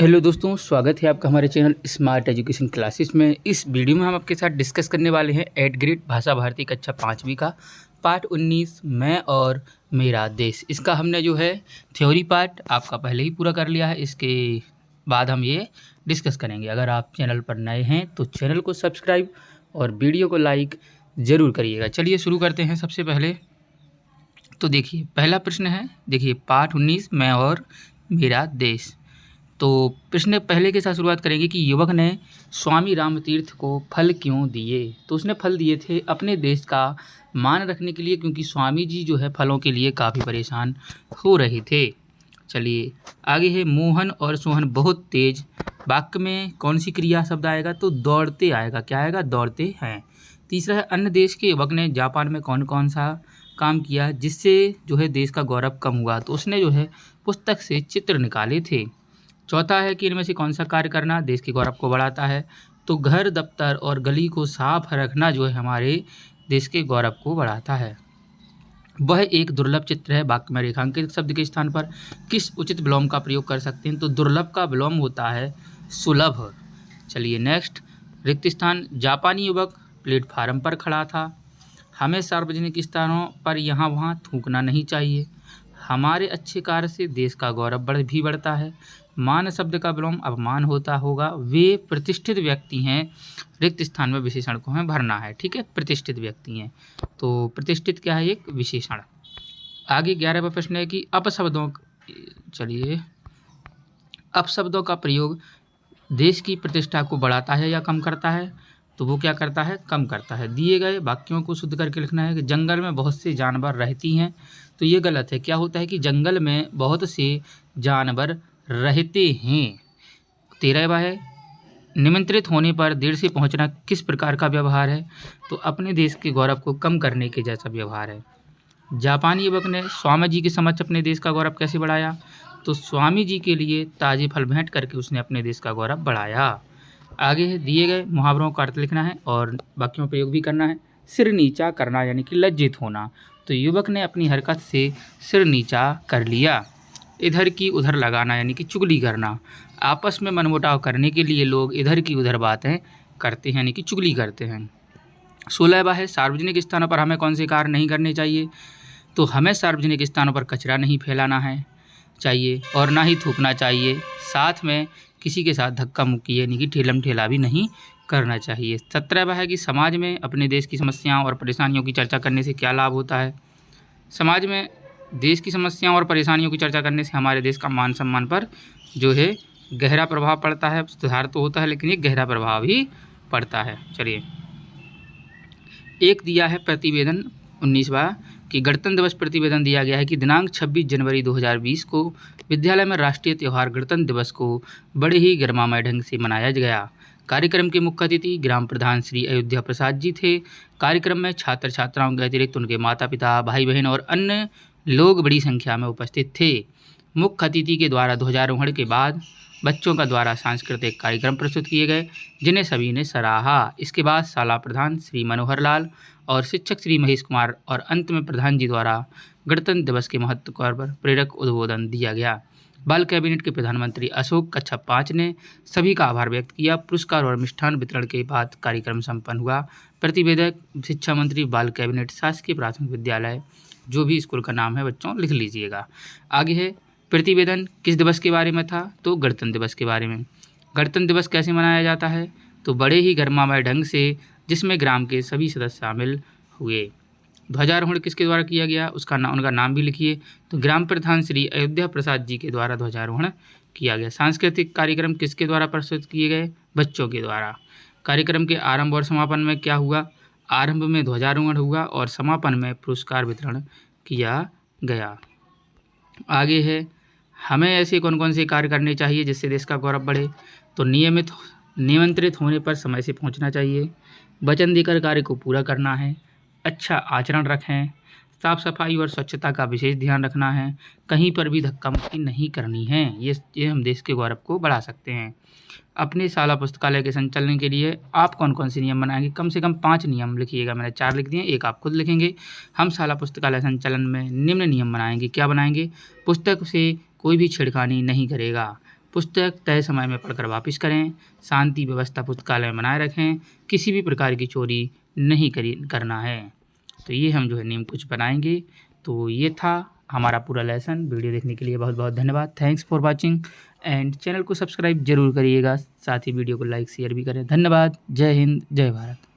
Hello दोस्तों, स्वागत है आपका हमारे चैनल स्मार्ट एजुकेशन क्लासेस में। इस वीडियो में हम आपके साथ डिस्कस करने वाले हैं 8th ग्रेड भाषा भारती कक्षा 5वीं का पार्ट 19 मैं और मेरा देश। इसका हमने जो है थ्योरी पार्ट आपका पहले ही पूरा कर लिया है। इसके बाद हम ये डिस्कस करेंगे। अगर आप चैनल पर नए हैं तो चैनल को सब्सक्राइब और वीडियो को लाइक ज़रूर करिएगा। चलिए शुरू करते हैं। सबसे पहले तो देखिए पहला प्रश्न है, देखिए पार्ट 19 मैं और मेरा देश। तो प्रश्न पहले के साथ शुरुआत करेंगे कि युवक ने स्वामी रामतीर्थ को फल क्यों दिए। तो उसने फल दिए थे अपने देश का मान रखने के लिए, क्योंकि स्वामी जी जो है फलों के लिए काफ़ी परेशान हो रहे थे। चलिए आगे है, मोहन और सोहन बहुत तेज। वाक्य में कौन सी क्रिया शब्द आएगा? तो दौड़ते आएगा। क्या आएगा? दौड़ते हैं। तीसरा है, अन्य देश के युवक ने जापान में कौन कौन सा काम किया जिससे जो है देश का गौरव कम हुआ? तो उसने जो है पुस्तक से चित्र निकाले थे। चौथा है कि इनमें से कौन सा कार्य करना देश के गौरव को बढ़ाता है? तो घर, दफ्तर और गली को साफ रखना जो है हमारे देश के गौरव को बढ़ाता है। वह एक दुर्लभ चित्र है। वाक्य में रेखांकित शब्द के स्थान पर किस उचित विलोम का प्रयोग कर सकते हैं? तो दुर्लभ का विलोम होता है सुलभ। चलिए नेक्स्ट, रिक्त स्थान, जापानी युवक प्लेटफार्म पर खड़ा था। हमें सार्वजनिक स्थानों पर यहाँ वहाँ थूकना नहीं चाहिए। हमारे अच्छे कार्य से देश का गौरव भी बढ़ता है। मान शब्द का विलोम अपमान होता होगा। वे प्रतिष्ठित व्यक्ति हैं। रिक्त स्थान में विशेषण को हमें भरना है। ठीक है, प्रतिष्ठित व्यक्ति हैं तो प्रतिष्ठित क्या है? एक विशेषण। आगे 11वां प्रश्न है कि अपशब्दों, चलिए अपशब्दों का प्रयोग देश की प्रतिष्ठा को बढ़ाता है या कम करता है? तो वो क्या करता है? कम करता है। दिए गए वाक्यों को शुद्ध करके लिखना है कि जंगल में बहुत से जानवर रहती हैं। तो ये गलत है। क्या होता है कि जंगल में बहुत से जानवर रहते हैं। 13वां है, निमंत्रित होने पर देर से पहुंचना किस प्रकार का व्यवहार है? तो अपने देश के गौरव को कम करने के जैसा व्यवहार है। जापानी युवक ने स्वामी जी के समक्ष अपने देश का गौरव कैसे बढ़ाया? तो स्वामी जी के लिए ताजे फल भेंट करके उसने अपने देश का गौरव बढ़ाया। आगे है, दिए गए मुहावरों का अर्थ लिखना है और वाक्यों में प्रयोग भी करना है। सिर नीचा करना यानी कि लज्जित होना। तो युवक ने अपनी हरकत से सिर नीचा कर लिया। इधर की उधर लगाना यानी कि चुगली करना। आपस में मनमुटाव करने के लिए लोग इधर की उधर बातें करते हैं यानी कि चुगली करते हैं। 16वां है, सार्वजनिक स्थानों पर हमें कौन से कार्य नहीं करने चाहिए? तो हमें सार्वजनिक स्थानों पर कचरा नहीं फैलाना है चाहिए और ना ही थूकना चाहिए। साथ में किसी के साथ धक्का मुक्की यानी कि ठेलम ठेला भी नहीं करना चाहिए। 17वां है कि समाज में अपने देश की समस्याओं और परेशानियों की चर्चा करने से क्या लाभ होता है? समाज में देश की समस्याओं और परेशानियों की चर्चा करने से हमारे देश का मान सम्मान पर जो है गहरा प्रभाव पड़ता है। सुधार तो होता है लेकिन ये गहरा प्रभाव ही पड़ता है। चलिए एक दिया है प्रतिवेदन 19वां कि गणतंत्र दिवस प्रतिवेदन दिया गया है कि दिनांक 26 जनवरी 2020 को विद्यालय में राष्ट्रीय त्यौहार गणतंत्र दिवस को बड़े ही गर्मामय ढंग से मनाया गया। कार्यक्रम के मुख्य अतिथि ग्राम प्रधान श्री अयोध्या प्रसाद जी थे। कार्यक्रम में छात्र छात्राओं के अतिरिक्त उनके माता पिता, भाई बहन और अन्य लोग बड़ी संख्या में उपस्थित थे। मुख्य अतिथि के द्वारा ध्वजारोहण के बाद बच्चों का द्वारा सांस्कृतिक कार्यक्रम प्रस्तुत किए गए जिन्हें सभी ने सराहा। इसके बाद शाला प्रधान श्री मनोहर लाल और शिक्षक श्री महेश कुमार और अंत में प्रधान जी द्वारा गणतंत्र दिवस के महत्व पर प्रेरक उद्बोधन दिया गया। बाल कैबिनेट के प्रधानमंत्री अशोक कच्छप 5 ने सभी का आभार व्यक्त किया। पुरस्कार और मिष्ठान वितरण के बाद कार्यक्रम संपन्न हुआ। प्रतिवेदक शिक्षा मंत्री, बाल कैबिनेट, शासकीय प्राथमिक विद्यालय, जो भी स्कूल का नाम है बच्चों लिख लीजिएगा। आगे है, प्रतिवेदन किस दिवस के बारे में था? तो गणतंत्र दिवस के बारे में। गणतंत्र दिवस कैसे मनाया जाता है? तो बड़े ही गर्मामय ढंग से, जिसमें ग्राम के सभी सदस्य शामिल हुए। ध्वजारोहण किसके द्वारा किया गया? उनका नाम भी लिखिए। तो ग्राम प्रधान श्री अयोध्या प्रसाद जी के द्वारा ध्वजारोहण किया गया। सांस्कृतिक कार्यक्रम किसके द्वारा प्रस्तुत किए गए? बच्चों के द्वारा। कार्यक्रम के आरंभ और समापन में क्या हुआ? आरंभ में ध्वजारोहण हुआ और समापन में पुरस्कार वितरण किया गया। आगे है, हमें ऐसे कौन कौन से कार्य करने चाहिए जिससे देश का गौरव बढ़े? तो निमंत्रित होने पर समय से पहुंचना चाहिए। वचन देकर कार्य को पूरा करना है। अच्छा आचरण रखें। साफ सफाई और स्वच्छता का विशेष ध्यान रखना है। कहीं पर भी धक्का मुक्की नहीं करनी है। ये हम देश के गौरव को बढ़ा सकते हैं। अपने शाला पुस्तकालय के संचालन के लिए आप कौन कौन से नियम बनाएंगे? कम से कम 5 नियम लिखिएगा। मैंने 4 लिख दिए, एक आप खुद लिखेंगे। हम शाला पुस्तकालय संचालन में निम्न नियम बनाएंगे। क्या बनाएंगे? पुस्तक से कोई भी छेड़खानी नहीं करेगा। पुस्तक तय समय में पढ़कर वापस करें, शांति व्यवस्था पुस्तकालय में बनाए रखें, किसी भी प्रकार की चोरी नहीं करना है। तो ये हम जो है नियम कुछ बनाएंगे। तो ये था हमारा पूरा लेसन। वीडियो देखने के लिए बहुत बहुत धन्यवाद। Thanks for watching and channel को सब्सक्राइब जरूर करिएगा, साथ ही वीडियो को लाइक शेयर भी करें। धन्यवाद। जय हिंद, जय भारत।